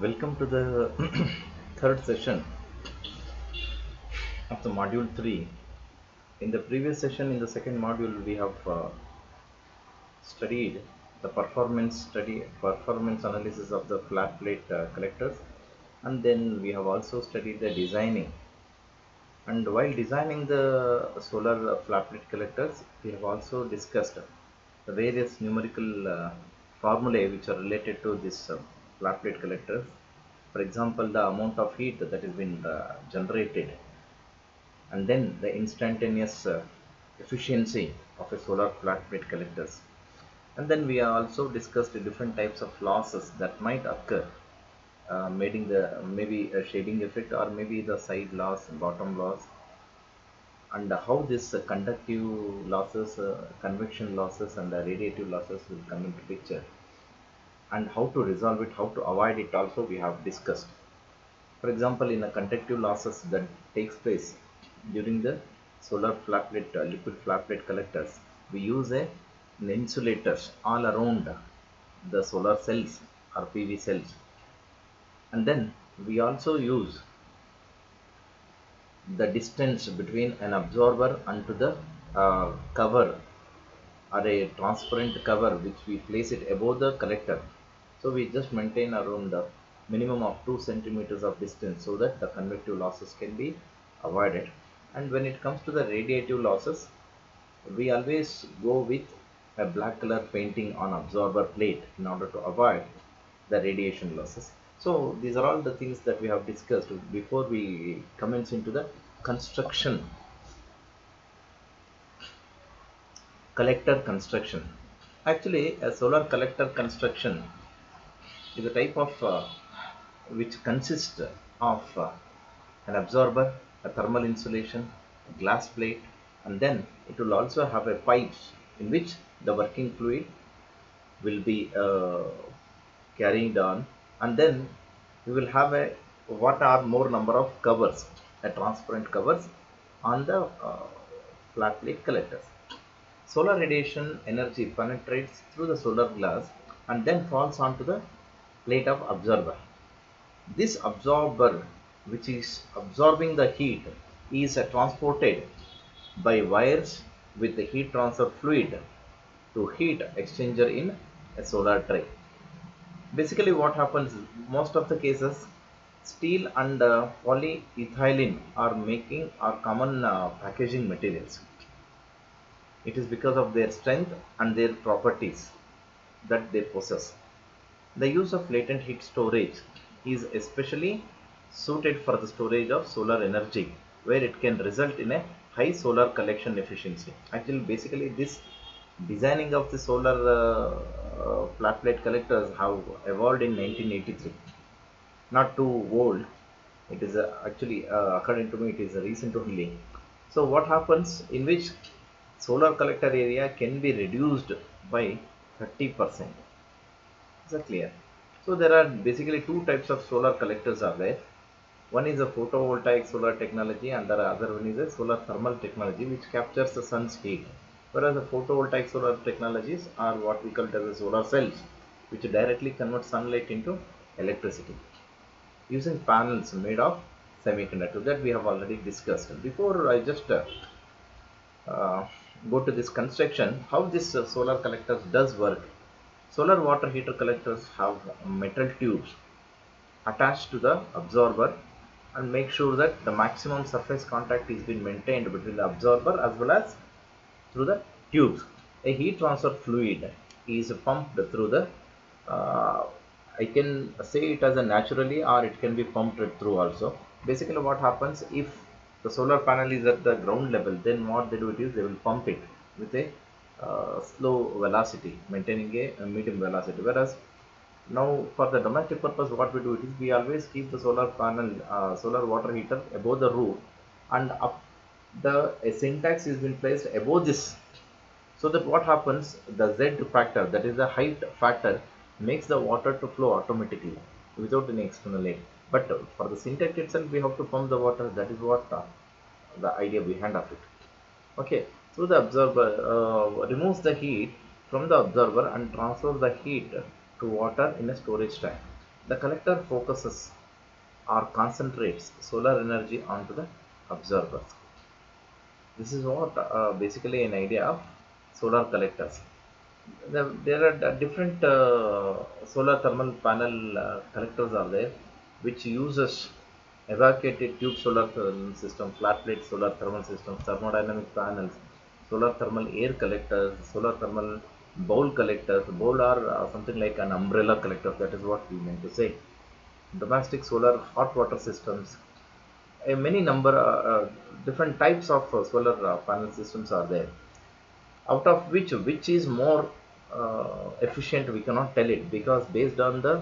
Welcome to the third session of the module 3. In the previous session, in the second module, we have studied the performance analysis of the flat plate collectors, and then we have also studied the designing. And while designing the solar flat plate collectors, we have also discussed the various numerical formulae which are related to this flat plate collectors. For example, the amount of heat that has been generated, and then the instantaneous efficiency of a solar flat plate collectors. And then we also discussed the different types of losses that might occur, making the maybe a shading effect or maybe the side loss, bottom loss, and how this conductive losses, convection losses, and the radiative losses will come into picture, and how to resolve it, how to avoid it. Also, we have discussed. For example, in a conductive losses that takes place during the solar flat plate, liquid flat plate collectors, we use an insulators all around the solar cells or PV cells, and then we also use the distance between an absorber and to the cover or a transparent cover which we place it above the collector. So we just maintain around the minimum of 2 centimeters of distance so that the convective losses can be avoided. And when it comes to the radiative losses, we always go with a black color painting on absorber plate in order to avoid the radiation losses. So these are all the things that we have discussed before we commence into the construction, collector construction. Actually, a solar collector construction is a type of which consists of an absorber, a thermal insulation, a glass plate, and then it will also have a pipes in which the working fluid will be carried on, and then we will have a what are more number of covers, a transparent covers on the flat plate collectors. Solar radiation energy penetrates through the solar glass and then falls onto the plate of absorber. This absorber, which is absorbing the heat, is transported by wires with the heat transfer fluid to heat exchanger in a solar tray. Basically, what happens most of the cases, steel and polyethylene are common packaging materials. It is because of their strength and their properties that they possess. The use of latent heat storage is especially suited for the storage of solar energy, where it can result in a high solar collection efficiency. Actually, basically, this designing of the solar flat plate collectors have evolved in 1983. Not too old. It is actually, according to me, it is recent only. So, what happens in which solar collector area can be reduced by 30%. Is that clear? So there are basically two types of solar collectors are there. One is a photovoltaic solar technology and the other one is a solar thermal technology which captures the sun's heat. Whereas the photovoltaic solar technologies are what we call as the solar cells, which directly convert sunlight into electricity using panels made of semiconductor that we have already discussed. Before I just uh, go to this construction, how this solar collectors does work. Solar water heater collectors have metal tubes attached to the absorber and make sure that the maximum surface contact is being maintained between the absorber as well as through the tubes. A heat transfer fluid is pumped through the uh, I can say it as a naturally or it can be pumped through also. Basically what happens if the solar panel is at the ground level, then what they do it is they will pump it with a slow velocity, maintaining a medium velocity. Whereas now for the domestic purpose what we do it is we always keep the solar panel, solar water heater above the roof, and up the a syntax is been placed above this, so that what happens, the Z factor, that is the height factor, makes the water to flow automatically without any external aid. But for the syntax itself we have to pump the water. That is what the idea behind of it. Okay, so the absorber removes the heat from the absorber and transfer the heat to water in a storage tank. The collector focuses or concentrates solar energy onto the absorbers. This is what basically an idea of solar collectors. There are different solar thermal panel collectors are there, which uses evacuated tube solar thermal system, flat plate solar thermal systems, thermodynamic panels, solar thermal air collectors, solar thermal bowl collectors. Bowl are something like an umbrella collector. That is what we meant to say. Domestic solar hot water systems. A many number different types of solar panel systems are there, out of which is more efficient we cannot tell it, because based on the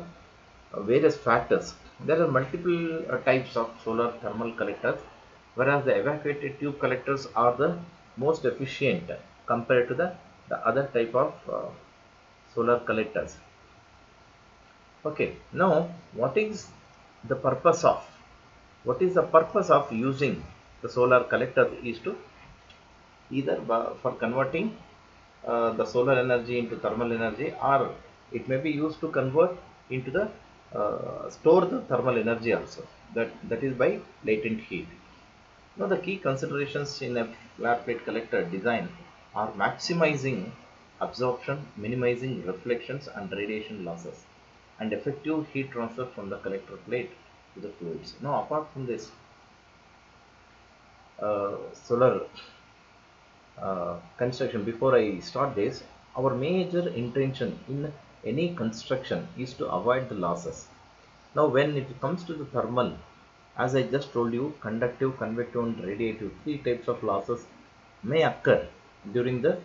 various factors there are multiple types of solar thermal collectors, whereas the evacuated tube collectors are the most efficient compared to the other type of solar collectors. Okay, now what is the purpose of using the solar collectors is to either for converting the solar energy into thermal energy, or it may be used to convert into the store the thermal energy also, that is by latent heat. Now the key considerations in a flat plate collector design are maximizing absorption, minimizing reflections and radiation losses, and effective heat transfer from the collector plate to the fluids. Now apart from this solar construction, before I start this, our major intention in any construction is to avoid the losses. Now when it comes to the thermal, as I just told you, conductive, convective and radiative, three types of losses may occur during the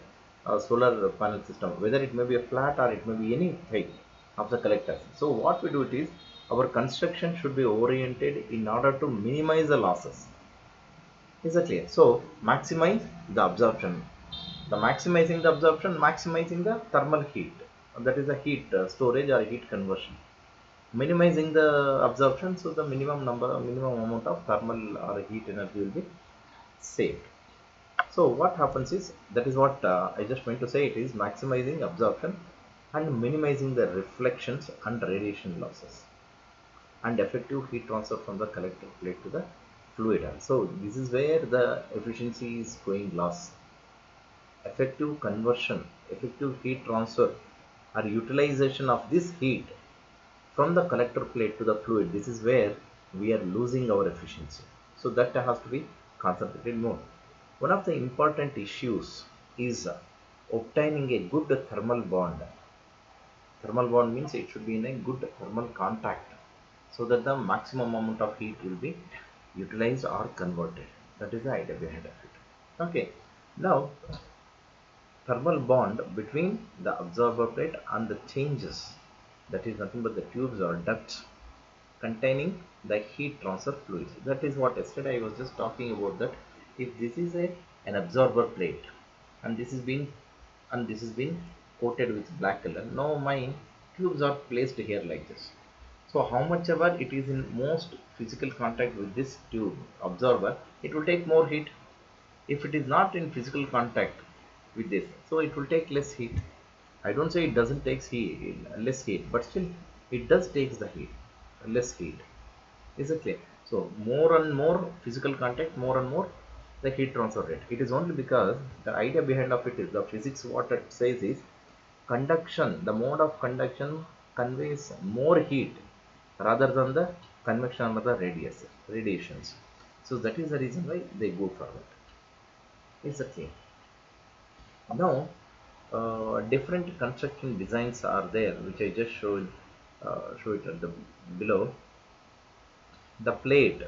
solar panel system, whether it may be a flat or it may be any type of the collectors. So what we do it is, our construction should be oriented in order to minimize the losses. Is that clear? So maximize the absorption. The maximizing the absorption, maximizing the thermal heat. That is the heat storage or heat conversion. Minimizing the absorption, so the minimum amount of thermal or heat energy will be saved. So what happens is, that is what I just went to say, it is maximizing absorption and minimizing the reflections and radiation losses, and effective heat transfer from the collector plate to the fluid. So this is where the efficiency is going loss. Effective conversion, effective heat transfer or utilization of this heat from the collector plate to the fluid, this is where we are losing our efficiency. So that has to be concentrated more. One of the important issues is obtaining a good thermal bond. Thermal bond means it should be in a good thermal contact, so that the maximum amount of heat will be utilized or converted. That is the idea behind it. Okay, now thermal bond between the absorber plate and the changes, that is nothing but the tubes or ducts containing the heat transfer fluids. That is what yesterday I was just talking about, that if this is an absorber plate and this has been coated with black color, now my tubes are placed here like this. So how much ever it is in most physical contact with this tube absorber, it will take more heat. If it is not in physical contact with this, so it will take less heat. I don't say it doesn't take heat, less heat, but still it does takes the heat, less heat. Is it clear? So more and more physical contact, more and more the heat transfer rate. It is only because the idea behind of it is the physics, what it says is conduction, the mode of conduction conveys more heat rather than the convection or the radiations. So that is the reason why they go for that. Is it clear? Now different construction designs are there, which I just showed show it at the below. The plate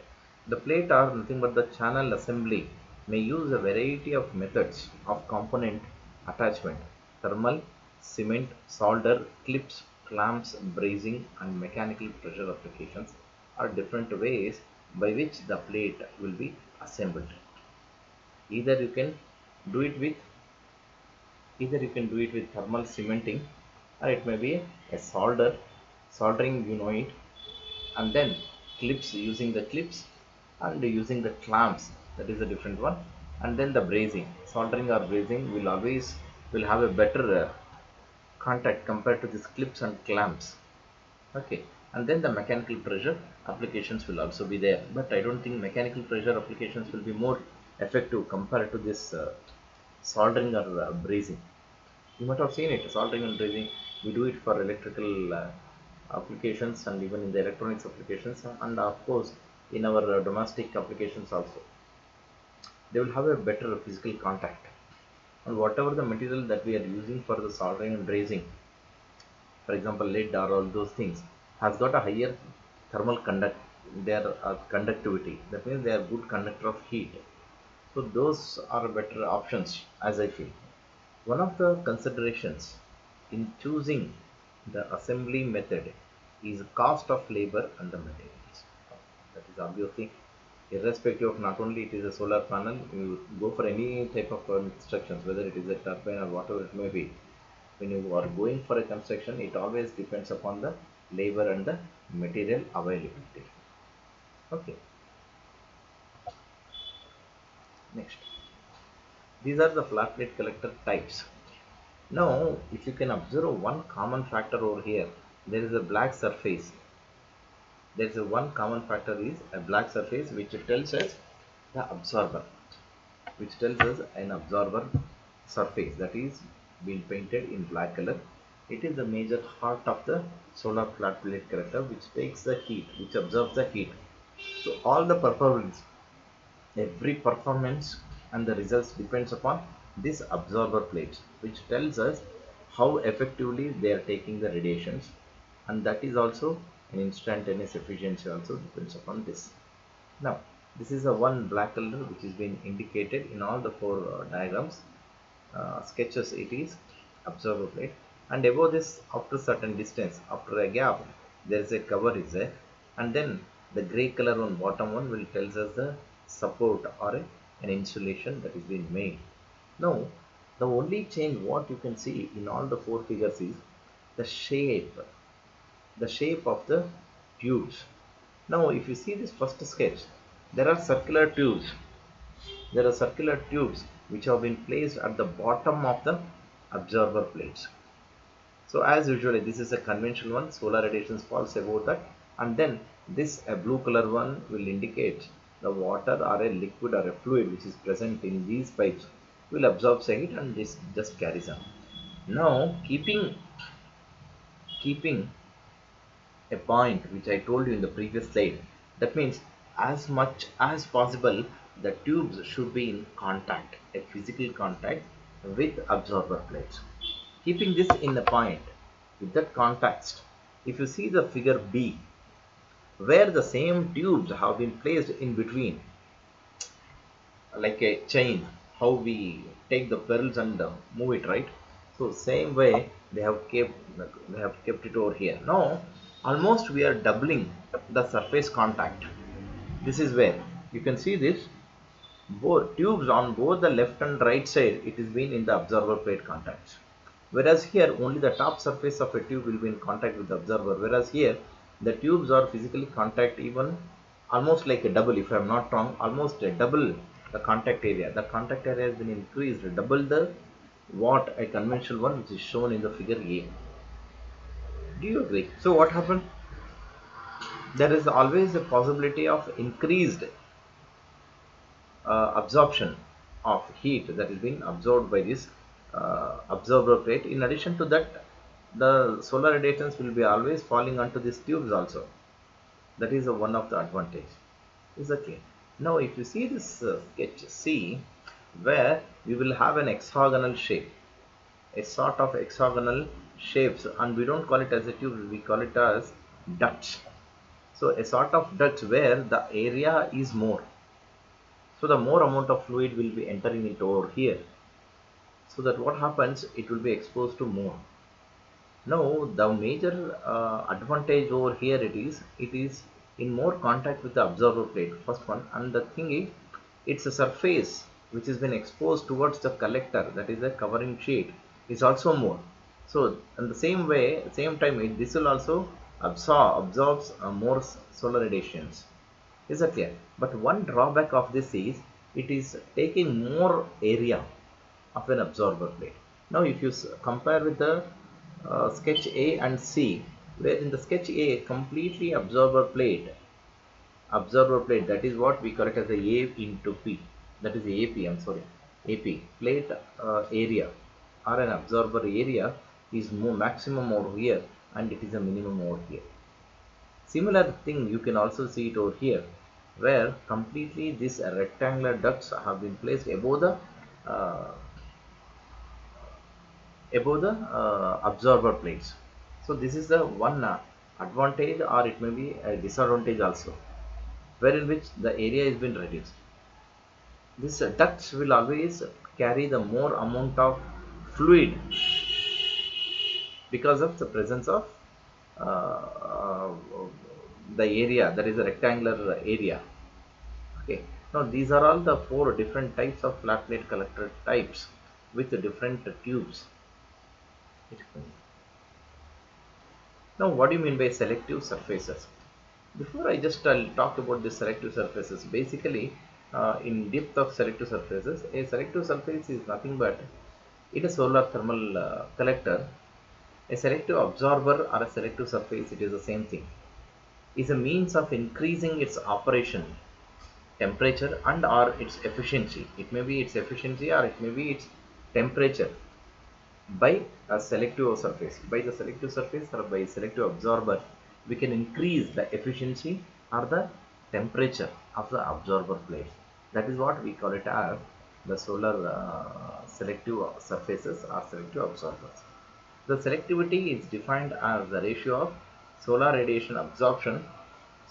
are nothing but the channel assembly may use a variety of methods of component attachment: thermal, cement, solder, clips, clamps, brazing, and mechanical pressure applications are different ways by which the plate will be assembled. Either you can do it with thermal cementing, or it may be a soldering, you know it, and then clips, using the clips and using the clamps, that is a different one, and then the brazing. Soldering or brazing will have a better contact compared to these clips and clamps. Okay, and then the mechanical pressure applications will also be there, but I don't think mechanical pressure applications will be more effective compared to this soldering or brazing. You might have seen it, soldering and brazing. We do it for electrical applications and even in the electronics applications, and of course in our domestic applications also. They will have a better physical contact. And whatever the material that we are using for the soldering and brazing, for example lead or all those things, has got a higher thermal their conductivity. That means they are good conductor of heat. So those are better options as I feel. One of the considerations in choosing the assembly method is cost of labor and the materials. That is obviously irrespective of, not only it is a solar panel, you go for any type of constructions, whether it is a turbine or whatever it may be. When you are going for a construction, it always depends upon the labor and the material availability. Okay, next. These are the flat plate collector types. Now, if you can observe one common factor over here, there is a black surface. There is a one common factor is a black surface which tells us the absorber, which tells us an absorber surface that is being painted in black color. It is the major heart of the solar flat plate collector, which takes the heat, which absorbs the heat. So all the performance, every performance and the results depends upon this absorber plates, which tells us how effectively they are taking the radiations, and that is also an instantaneous efficiency also depends upon this. Now this is a one black color which is being indicated in all the four diagrams, sketches. It is absorber plate, and above this, after certain distance, after a gap, there is a cover is there, and then the gray color on bottom one will tells us the support or an insulation that is being made. Now the only change what you can see in all the four figures is the shape of the tubes. Now if you see this first sketch, there are circular tubes. There are circular tubes which have been placed at the bottom of the absorber plates. So as usually this is a conventional one, solar radiations falls above that, and then this a blue color one will indicate the water or a liquid or a fluid which is present in these pipes will absorb it, and this just carries on. Now keeping a point which I told you in the previous slide. That means as much as possible the tubes should be in contact, a physical contact with absorber plates. Keeping this in the point with that context, if you see the figure B, where the same tubes have been placed in between, like a chain, how we take the pearls and move it, right? So same way they have kept it over here. Now almost we are doubling the surface contact. This is where you can see this, both tubes on both the left and right side, it is been in the absorber plate contacts, whereas here only the top surface of a tube will be in contact with the absorber, whereas here the tubes are physically contact, even almost like a double, if I am not wrong, almost a double the contact area. The contact area has been increased double the what a conventional one which is shown in the figure A. Do you agree? So what happened? There is always a possibility of increased absorption of heat that is being absorbed by this absorber plate. In addition to that, the solar radiations will be always falling onto these tubes also. That is one of the advantage. Is that clear? Now if you see this sketch C, where we will have an hexagonal shape, a sort of hexagonal shapes, and we don't call it as a tube, we call it as ducts. So a sort of ducts where the area is more, so the more amount of fluid will be entering into over here, so that what happens, it will be exposed to more. Now the major advantage over here, it is in more contact with the absorber plate, first one, and the thing is it's a surface which has been exposed towards the collector, that is a covering sheet, is also more. So in the same way, same time, this will also absorbs more solar radiations. Is that clear? But one drawback of this is it is taking more area of an absorber plate. Now if you compare with the sketch A and C, where in the sketch A, completely observer plate, that is what we call it as a A into P, that is AP, I'm sorry, AP, plate area or an absorber area is more maximum over here and it is a minimum over here. Similar thing you can also see it over here, where completely these rectangular ducts have been placed uh, above the absorber plates. So this is the one advantage, or it may be a disadvantage also, wherein which the area has been reduced. This ducts will always carry the more amount of fluid because of the presence of the area, that is a rectangular area. Okay, now these are all the four different types of flat plate collector types with the different tubes. Now, what do you mean by selective surfaces? Before I just talk about the selective surfaces, basically, in depth of selective surfaces, a selective surface is nothing but in a solar thermal collector, a selective absorber or a selective surface, it is the same thing, is a means of increasing its operation temperature and or its efficiency. It may be its efficiency or it may be its temperature by a selective surface. By the selective surface or by selective absorber, we can increase the efficiency or the temperature of the absorber plate. That is what we call it as the solar selective surfaces or selective absorbers. The selectivity is defined as the ratio of solar radiation absorption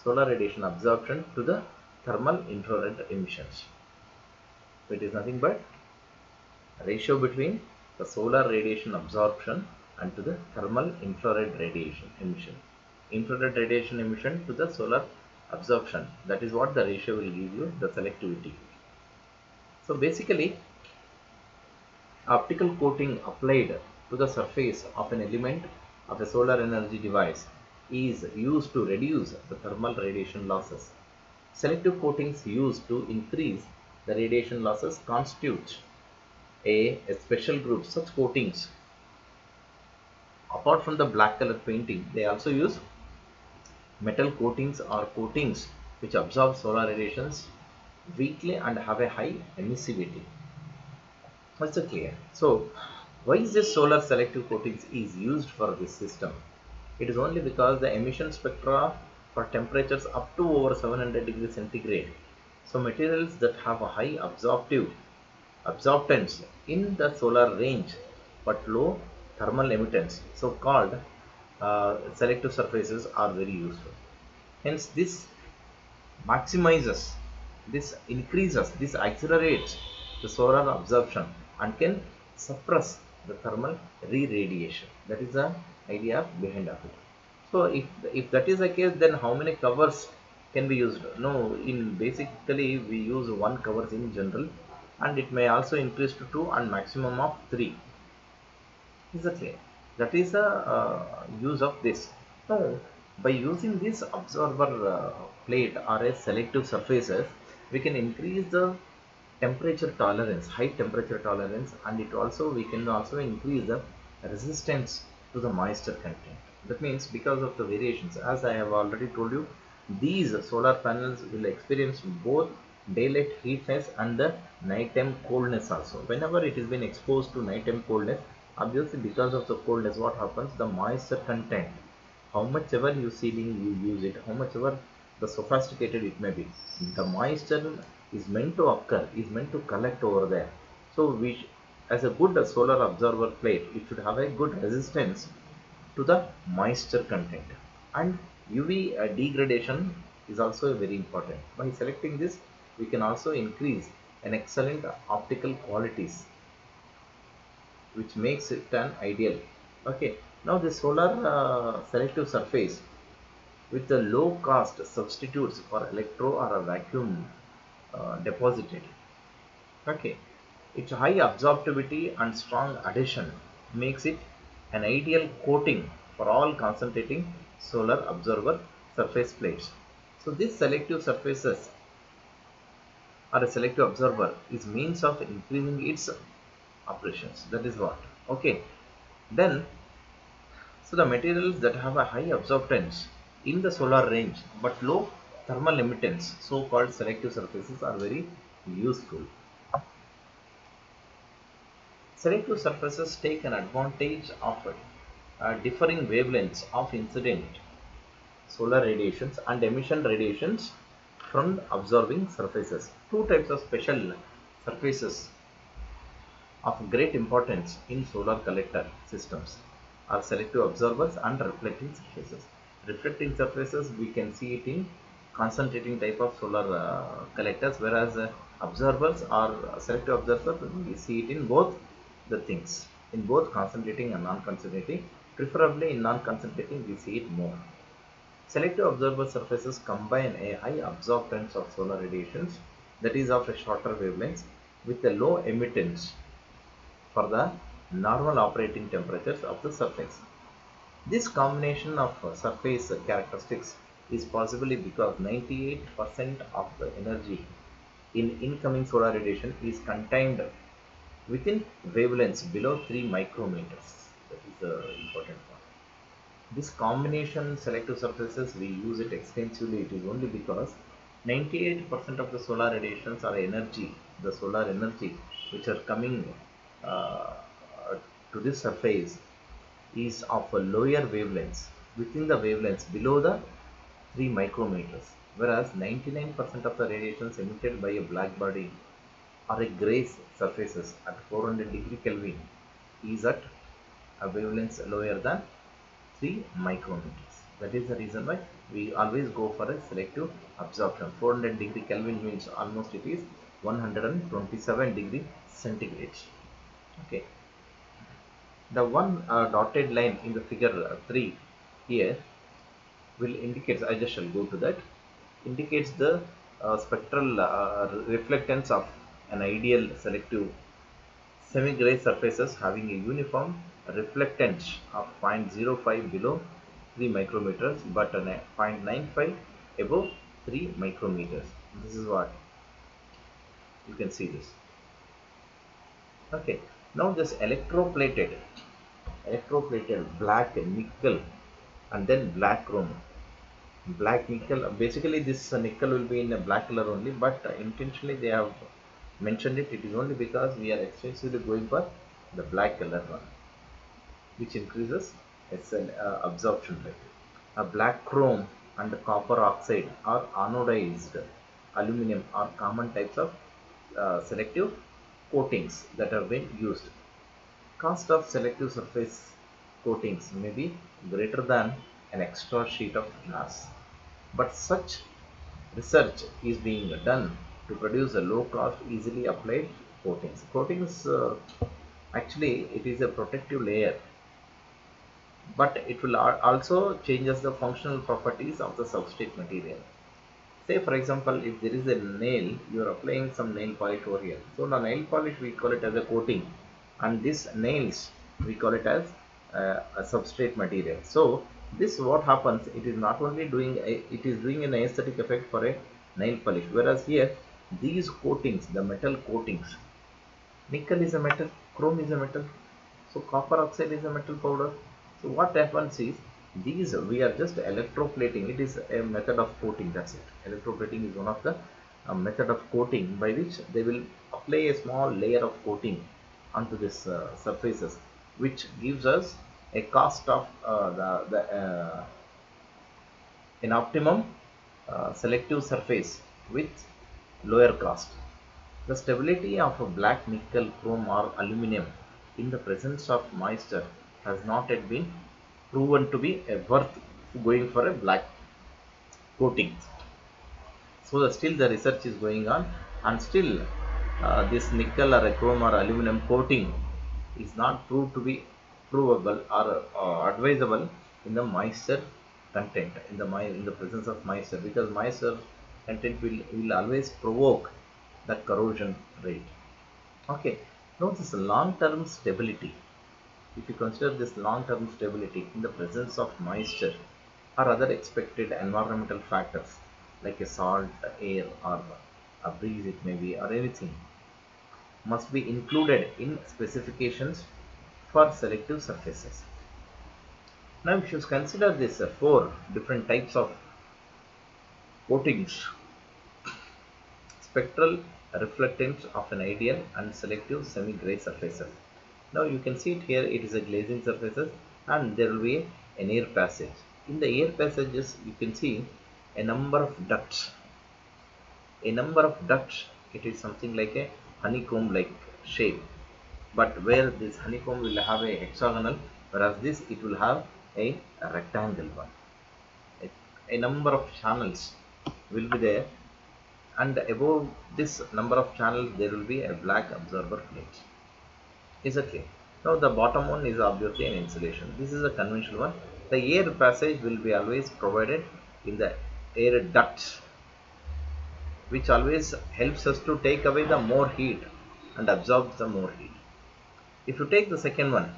to the thermal infrared emissions. So it is nothing but ratio between the solar radiation absorption and to the thermal infrared radiation emission. Infrared radiation emission to the solar absorption. That is what the ratio will give you the selectivity. So basically, optical coating applied to the surface of an element of a solar energy device is used to reduce the thermal radiation losses. Selective coatings used to increase the radiation losses constitute a special group. Such coatings, apart from the black color painting, they also use metal coatings or coatings which absorb solar radiations weakly and have a high emissivity. That's clear. So, why is this solar selective coatings is used for this system? It is only because the emission spectra for temperatures up to over 700 degrees centigrade. So, materials that have a high absorptance in the solar range but low thermal emittance, so called selective surfaces, are very useful. Hence, this maximizes, this increases, this accelerates the solar absorption and can suppress the thermal re-radiation. That is the idea behind of it. So if that is the case, then how many covers can be used? No, in basically we use one covers in general, and it may also increase to two and maximum of three. Is that clear? That is the use of this. Now, by using this absorber plate or a selective surfaces, we can increase the temperature tolerance, high temperature tolerance, and it also we can also increase the resistance to the moisture content. That means because of the variations, as I have already told you, these solar panels will experience both daylight heatness and the nighttime coldness also. Whenever it has been exposed to nighttime coldness, obviously because of the coldness, what happens, the moisture content, how much ever you sealing you use it, how much ever the sophisticated it may be, the moisture is meant to occur, is meant to collect over there. So as a good solar absorber plate, it should have a good resistance to the moisture content, and UV degradation is also very important. By selecting this, we can also increase an excellent optical qualities, which makes it an ideal. Okay, now the solar selective surface with the low cost substitutes for electro or a vacuum deposited. Okay, its high absorptivity and strong adhesion makes it an ideal coating for all concentrating solar absorber surface plates. So these selective surfaces or a selective absorber is means of increasing its operations. That is what. Okay. Then So the materials that have a high absorptance in the solar range but low thermal emittance, so called selective surfaces, are very useful. Selective surfaces take an advantage of differing wavelengths of incident solar radiations and emission radiations from observing surfaces. Two types of special surfaces of great importance in solar collector systems are selective observers and reflecting surfaces. Reflecting surfaces, we can see it in concentrating type of solar collectors, whereas observers or selective observers, we see it in both the things, in both concentrating and non-concentrating. Preferably in non-concentrating, we see it more. Selective observer surfaces combine a high absorbance of solar radiations, that is of a shorter wavelengths, with a low emittance for the normal operating temperatures of the surface. This combination of surface characteristics is possibly because 98% of the energy in incoming solar radiation is contained within wavelengths below 3 micrometers. That is the important point. This combination selective surfaces, we use it extensively. It is only because 98% of the solar radiations are energy, the solar energy which are coming uh, to this surface is of a lower wavelengths, within the wavelengths below the 3 micrometers, whereas 99% of the radiations emitted by a black body or a gray surfaces at 400 degree Kelvin is at a wavelengths lower than 3 micrometers. That is the reason why we always go for a selective absorption. 400 degree Kelvin means almost it is 127 degree centigrade. Okay. The one dotted line in the figure 3 here will indicate, I just shall go to that, indicates the spectral reflectance of an ideal selective semi-gray surfaces having a uniform reflectance of 0.05 below 3 micrometers but a 0.95 above 3 micrometers. This is what you can see this. Okay, now this electroplated black nickel and then black chrome. Black nickel, basically this nickel will be in a black color only, but intentionally they have mentioned it. It is only because we are extensively going for the black color one, which increases its absorption rate. A black chrome and copper oxide or anodized aluminum are common types of selective coatings that have been used. Cost of selective surface coatings may be greater than an extra sheet of glass, but such research is being done to produce a low cost, easily applied coatings. Coatings, actually it is a protective layer, but it will also changes the functional properties of the substrate material. Say for example, if there is a nail, you are applying some nail polish over here, so the nail polish we call it as a coating, and this nails we call it as a substrate material. So this what happens, it is not only doing it is doing an aesthetic effect for a nail polish, whereas here these coatings, the metal coatings, nickel is a metal, chrome is a metal, so copper oxide is a metal powder. So what happens is, these we are just electroplating. It is a method of coating, that's it. Electroplating is one of the method of coating by which they will apply a small layer of coating onto this surfaces, which gives us a cost of an optimum selective surface with lower cost. The stability of a black nickel, chrome or aluminum in the presence of moisture has not yet been proven to be worth going for a black coating. So still the research is going on, and still this nickel or a chrome or aluminum coating is not proved to be provable or advisable in the moisture content, in the presence of moisture, because moisture content will always provoke the corrosion rate. Okay, now this long-term stability, if you consider this long-term stability in the presence of moisture or other expected environmental factors like a salt, air or a breeze, it may be, or anything, must be included in specifications for selective surfaces. Now if you consider this four different types of coatings: spectral reflectance of an ideal and selective semi-gray surfaces. Now you can see it here, it is a glazing surfaces, and there will be an air passage. In the air passages you can see a number of ducts. A number of ducts, it is something like a honeycomb like shape, but where this honeycomb will have a hexagonal, whereas this it will have a rectangle one. A number of channels will be there, and above this number of channels there will be a black absorber plate. Is it clear? Now the bottom one is obviously an insulation. This is a conventional one. The air passage will be always provided in the air ducts, which always helps us to take away the more heat and absorb the more heat. If you take the second one,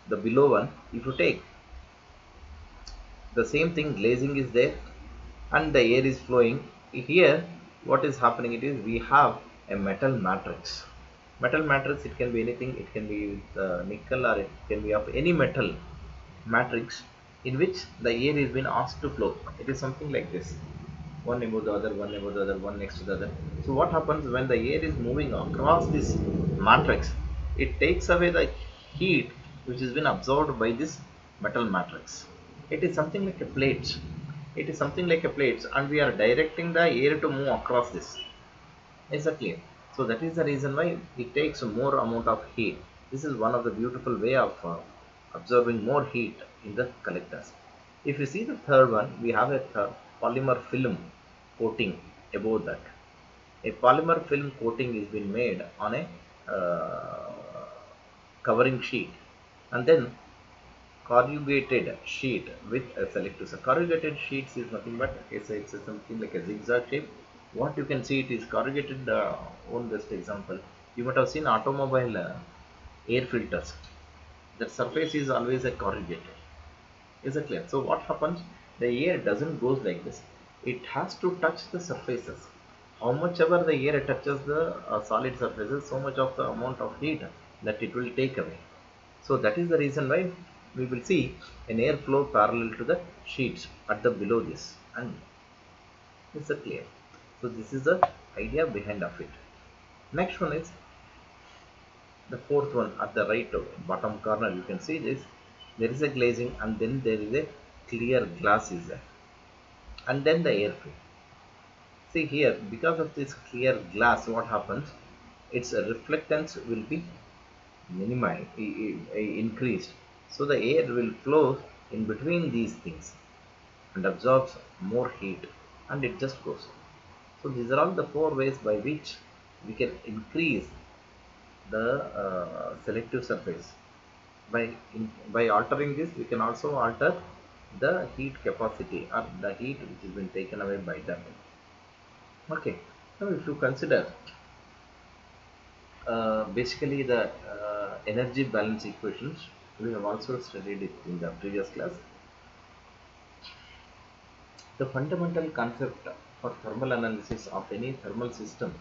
the below one, if you take the same thing, glazing is there and the air is flowing. Here what is happening, it is we have a metal matrix. Metal matrix, it can be anything, it can be with nickel, or it can be of any metal matrix in which the air is being asked to flow. It is something like this, one above the other, one above the other, one next to the other. So what happens when the air is moving across this matrix, it takes away the heat which has been absorbed by this metal matrix. It is something like a plate. It is something like a plate, and we are directing the air to move across this. Exactly. So that is the reason why it takes more amount of heat. This is one of the beautiful way of absorbing more heat in the collectors. If you see the third one, we have a polymer film coating above that. A polymer film coating is been made on a uh, covering sheet, and then corrugated sheet with a selective. So corrugated sheets is nothing but it's something like a zigzag shape. What you can see, it is corrugated. One best example, you might have seen automobile air filters. The surface is always a corrugated. Is it clear? So what happens? The air doesn't goes like this. It has to touch the surfaces. How much ever the air touches the solid surfaces, so much of the amount of heat that it will take away. So that is the reason why we will see an airflow parallel to the sheets at the below this, and it's a clear. So this is the idea behind of it. Next one is the fourth one at the right bottom corner. You can see this. There is a glazing, and then there is a clear glass is there, and then the airflow. See here, because of this clear glass, what happens? Its reflectance will be minimized, increased. So the air will flow in between these things and absorbs more heat, and it just goes. So these are all the four ways by which we can increase the selective surface. By altering this, we can also alter the heat capacity, or the heat which has been taken away by that. Okay. Now if you consider basically the energy balance equations, we have also studied it in the previous class. The fundamental concept for thermal analysis of any thermal system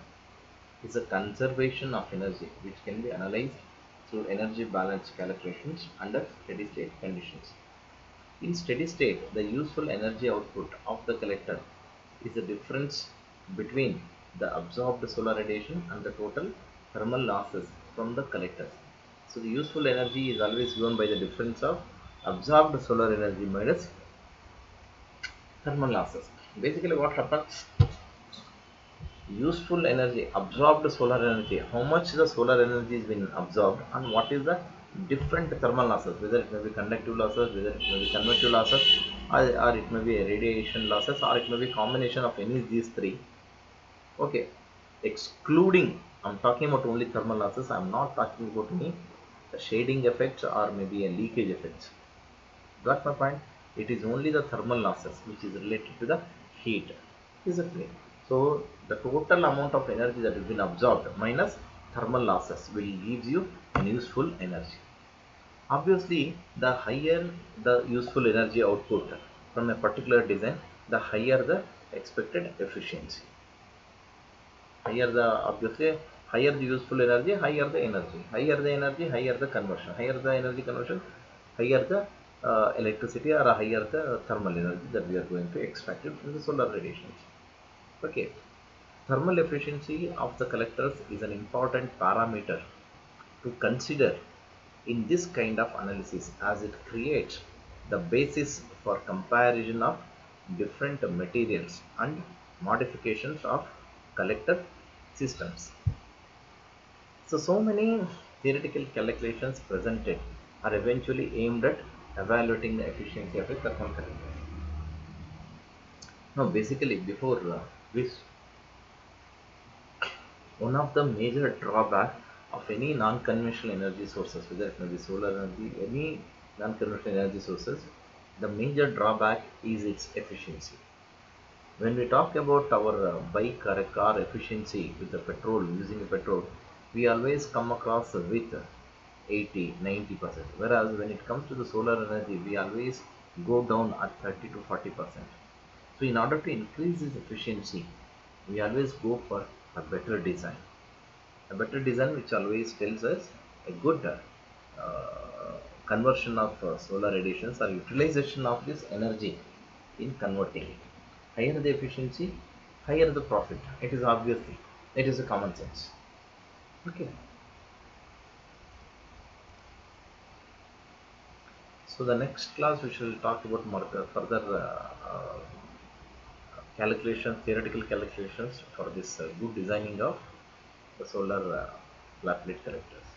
is a conservation of energy, which can be analyzed through energy balance calculations under steady state conditions. In steady state, the useful energy output of the collector is the difference between the absorbed solar radiation and the total thermal losses from the collectors. So the useful energy is always given by the difference of absorbed solar energy minus thermal losses. Basically what happens, useful energy, absorbed solar energy, how much the solar energy is being absorbed, and what is the different thermal losses, whether it may be conductive losses, whether it may be convective losses, or it may be a radiation losses, or it may be combination of any of these three. Okay, excluding, I'm talking about only thermal losses, I'm not talking about any shading effects or maybe a leakage effects. Got my point? It is only the thermal losses which is related to the heat. Is it clear? So the total amount of energy that has been absorbed minus thermal losses will give you an useful energy. Obviously, the higher the useful energy output from a particular design, the higher the expected efficiency. Higher the, obviously, higher the useful energy, higher the energy. Higher the energy, higher the conversion. Higher the energy conversion, higher the electricity or a higher the thermal energy that we are going to extract it from the solar radiations. Okay, thermal efficiency of the collectors is an important parameter to consider in this kind of analysis as it creates the basis for comparison of different materials and modifications of collector systems. So many theoretical calculations presented are eventually aimed at evaluating the efficiency of a thermal collector. Now, basically, before this, one of the major drawback of any non-conventional energy sources, whether it may be solar energy, any non-conventional energy sources, the major drawback is its efficiency. When we talk about our bike or a car efficiency with the petrol, using a petrol, we always come across with 80, 90%. Whereas when it comes to the solar energy, we always go down at 30 to 40%. So in order to increase this efficiency, we always go for a better design. A better design which always tells us a good conversion of solar radiations or utilization of this energy in converting it. Higher the efficiency, higher the profit. It is obviously, it is a common sense. Okay. So the next class we shall talk about more further calculations, theoretical calculations for this good designing of the solar flat plate collectors.